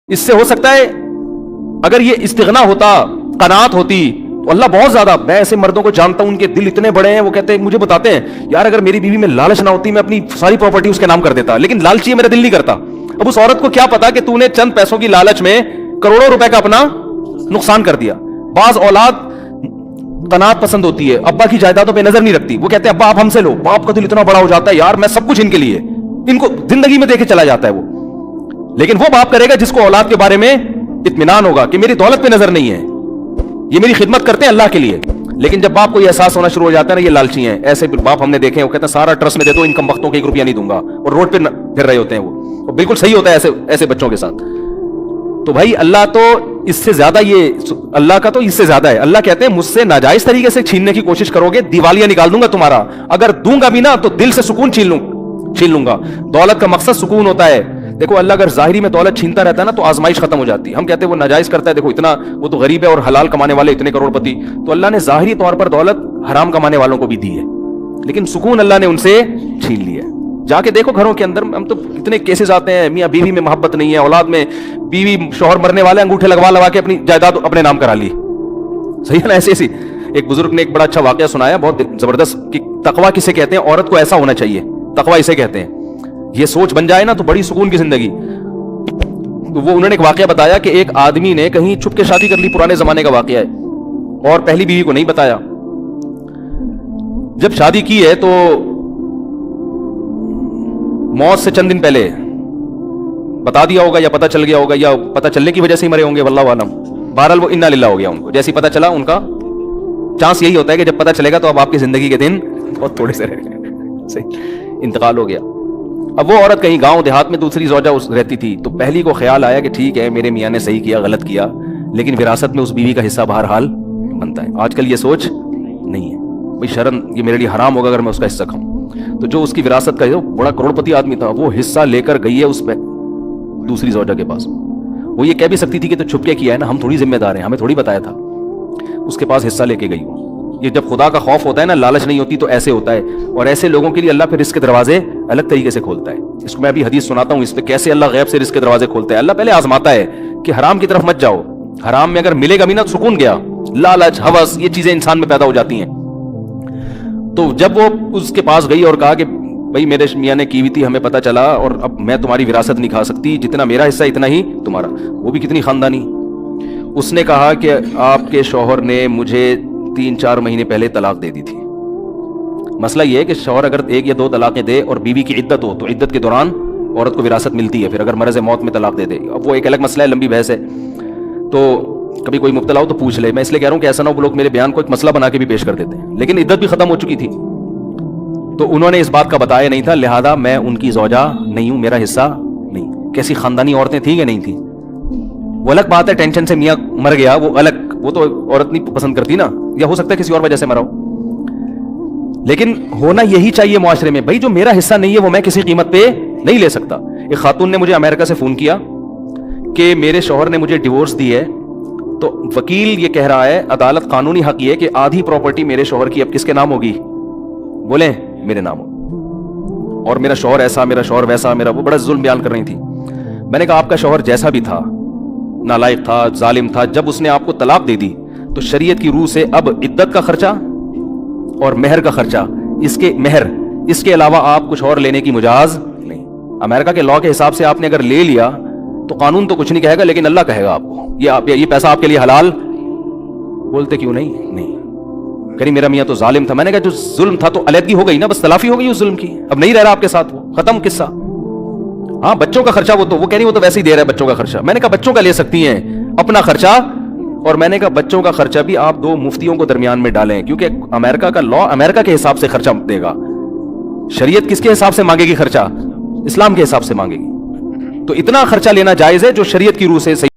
اس سے ہو سکتا ہے اگر یہ استغنا ہوتا، قناعت ہوتی تو اللہ بہت زیادہ، میں ایسے مردوں کو جانتا ہوں ان کے دل اتنے بڑے ہیں، وہ کہتے ہیں، مجھے بتاتے ہیں یار اگر میری بیوی میں لالچ نہ ہوتی میں اپنی ساری پراپرٹی اس کے نام کر دیتا، لیکن لالچی میرا دل نہیں کرتا۔ اب اس عورت کو کیا پتا کہ تو نے چند پیسوں کی لالچ میں کروڑوں روپے کا اپنا نقصان کر دیا۔ بعض اولاد قناعت پسند ہوتی ہے، ابا کی جائیدادوں پہ نظر نہیں رکھتی، وہ کہتے ہیں ابا آپ ہم سے لو، باپ کا دل اتنا بڑا ہو جاتا ہے یار میں سب کچھ ان کے لیے، ان کو زندگی میں دے کے چلا جاتا ہے وہ۔ لیکن وہ باپ کرے گا جس کو اولاد کے بارے میں اطمینان ہوگا کہ میری دولت پہ نظر نہیں ہے، یہ میری خدمت کرتے ہیں اللہ کے لیے۔ لیکن جب باپ کو یہ احساس ہونا شروع ہو جاتا ہے نا یہ لالچی ہیں، ایسے باپ ہم نے دیکھے ہیں، وہ کہتے ہیں سارا ٹرسٹ میں دے دو، انکم وقتوں کے 1 روپیہ نہیں دوں گا، اور روڈ پہ پھر رہے ہوتے ہیں وہ، اور بالکل صحیح ہوتا ہے ایسے بچوں کے ساتھ۔ تو بھائی اللہ تو اس سے زیادہ، یہ اللہ کا تو اس سے زیادہ ہے۔ اللہ کہتے ہیں مجھ سے ناجائز طریقے سے چھیننے کی کوشش کرو گے دیوالیاں نکال دوں گا تمہارا، اگر دوں گا بھی نا تو دل سے سکون چھین لوں گا۔ دولت کا مقصد سکون ہوتا ہے۔ دیکھو اللہ اگر ظاہری میں دولت چھینتا رہتا ہے نا تو آزمائش ختم ہو جاتی ہے۔ ہم کہتے ہیں وہ ناجائز کرتا ہے، دیکھو اتنا وہ تو غریب ہے اور حلال کمانے والے اتنے کروڑ پتی، تو اللہ نے ظاہری طور پر دولت حرام کمانے والوں کو بھی دی ہے، لیکن سکون اللہ نے ان سے چھین لیا ہے۔ جا کے دیکھو گھروں کے اندر، ہم تو اتنے کیسز آتے ہیں میاں بیوی میں محبت نہیں ہے، اولاد میں بیوی شوہر مرنے والے انگوٹھے لگوا کے اپنی جائیداد اپنے نام کرا لی، صحیح ہے نا؟ ایسے ایسی ایک بزرگ نے ایک بڑا اچھا واقعہ سنایا، بہت زبردست، کہ تقویٰ کسے کہتے ہیں، عورت کو ایسا ہونا چاہیے، تقویٰ اسے کہتے ہیں۔ یہ سوچ بن جائے نا تو بڑی سکون کی زندگی۔ تو وہ انہوں نے ایک واقعہ بتایا کہ ایک آدمی نے کہیں چھپ کے شادی کر لی، پرانے زمانے کا واقعہ ہے، اور پہلی بیوی کو نہیں بتایا۔ جب شادی کی ہے تو موت سے چند دن پہلے بتا دیا ہوگا، یا پتہ چل گیا ہوگا، یا پتہ چلنے کی وجہ سے ہی مرے ہوں گے، واللہ عالم۔ بہرحال وہ انا للہ ہو گیا ان کو، جیسے پتہ چلا ان کا چانس یہی ہوتا ہے کہ جب پتہ چلے گا تو اب آپ کی زندگی کے دن بہت تھوڑے سے رہ گئے، صحیح، انتقال ہو گیا۔ اب وہ عورت کہیں گاؤں دیہات میں دوسری زوجہ رہتی تھی، تو پہلی کو خیال آیا کہ ٹھیک ہے میرے میاں نے صحیح کیا، غلط کیا، لیکن وراثت میں اس بیوی کا حصہ بہرحال بنتا ہے۔ آج کل یہ سوچ نہیں ہے، بھئی شرم، یہ میرے لیے حرام ہوگا اگر میں اس کا حصہ کھاؤں۔ تو جو اس کی وراثت کا بڑا کروڑ پتی آدمی تھا، وہ حصہ لے کر گئی ہے اس پہ دوسری زوجہ کے پاس۔ وہ یہ کہہ بھی سکتی تھی کہ تو چھپ کے کیا ہے نا، ہم تھوڑی ذمہ دار ہیں، ہمیں تھوڑی بتایا تھا۔ اس کے پاس حصہ لے کے گئی وہ۔ یہ جب خدا کا خوف ہوتا ہے نا، لالچ نہیں ہوتی، تو ایسے ہوتا ہے، اور ایسے لوگوں کے لیے اللہ پھر رزق کے دروازے الگ طریقے سے کھولتا ہے۔ اس کو میں ابھی حدیث سناتا ہوں، اس پہ کیسے اللہ غیب سے رزق کے دروازے کھولتا ہے۔ اللہ پہلے آزماتا ہے کہ حرام کی طرف مت جاؤ، حرام میں اگر ملے گا بھی نا تو سکون گیا، لالچ، ہوس، یہ چیزیں انسان میں پیدا ہو جاتی ہیں۔ تو جب وہ اس کے پاس گئی اور کہا کہ بھائی میرے میاں نے کی ہوئی تھی، ہمیں پتہ چلا، اور اب میں تمہاری وراثت نہیں کھا سکتی، جتنا میرا حصہ اتنا ہی تمہارا۔ وہ بھی کتنی خاندانی۔ اس نے کہا کہ آپ کے شوہر نے مجھے 3-4 مہینے پہلے طلاق دے دی تھی۔ مسئلہ یہ ہے کہ شوہر اگر 1 یا 2 طلاقیں دے اور بیوی کی عدت ہو تو عدت کے دوران عورت کو وراثت ملتی ہے، پھر اگر مرض موت میں طلاق دے دے، اب وہ ایک الگ مسئلہ ہے، لمبی بحث ہے، تو کبھی کوئی مبتلا ہو تو پوچھ لے۔ میں اس لیے کہہ رہا ہوں کہ ایسا نہ ہو وہ لوگ میرے بیان کو ایک مسئلہ بنا کے بھی پیش کر دیتے ہیں، لیکن عدت بھی ختم ہو چکی تھی، تو انہوں نے اس بات کا بتایا نہیں تھا، لہذا میں ان کی زوجہ نہیں ہوں، میرا حصہ نہیں۔ کیسی خاندانی عورتیں تھیں کہ نہیں تھیں؟ وہ الگ بات ہے، ٹینشن سے میاں مر گیا وہ الگ، وہ تو عورت نہیں پسند کرتی نا، یا ہو سکتا ہے کسی اور وجہ سے مرا ہو، لیکن ہونا یہی چاہیے معاشرے میں، بھائی جو میرا حصہ نہیں ہے وہ میں کسی قیمت پہ نہیں لے سکتا۔ ایک خاتون نے مجھے امریکہ سے فون کیا کہ میرے شوہر نے مجھے ڈیورس دی ہے، تو وکیل یہ کہہ رہا ہے، عدالت قانونی حق یہ ہے کہ آدھی پراپرٹی میرے شوہر کی اب کس کے نام ہوگی؟ بولیں میرے نام ہو، اور میرا شوہر ایسا، میرا شوہر ویسا، میرا وہ بڑا ظلم بیان کر رہی تھی۔ میں نے کہا آپ کا شوہر جیسا بھی تھا، نالائق تھا، ظالم تھا، جب اس نے آپ کو طلاق دے دی تو شریعت کی روح سے اب عدت کا خرچہ اور مہر کا خرچہ، اس کے علاوہ آپ کچھ اور لینے کی مجاز نہیں۔ امریکہ کے لاء کے حساب سے آپ نے اگر لے لیا تو قانون تو کچھ نہیں کہے گا، لیکن اللہ کہے گا آپ کو یہ پیسہ آپ کے لیے حلال۔ بولتے کیوں نہیں کہیں میرا میاں تو ظالم تھا۔ میں نے کہا جو ظلم تھا تو علیحدگی ہو گئی نا، بس تلافی ہو گئی اس ظلم کی، اب نہیں رہ رہا آپ کے ساتھ، وہ ختم قصہ۔ ہاں بچوں کا خرچہ وہ کہہ رہی وہ تو ویسے ہی دے رہا ہے بچوں کا خرچہ۔ میں نے کہا بچوں کا لے سکتی ہیں اپنا خرچہ، اور میں نے کہا بچوں کا خرچہ بھی آپ 2 مفتیوں کو درمیان میں ڈالیں، کیونکہ امریکہ کا لاء امریکہ کے حساب سے خرچہ دے گا، شریعت کس کے حساب سے مانگے گی خرچہ؟ اسلام کے حساب سے مانگے گی۔ تو اتنا خرچہ لینا جائز ہے جو شریعت کی روح سے صحیح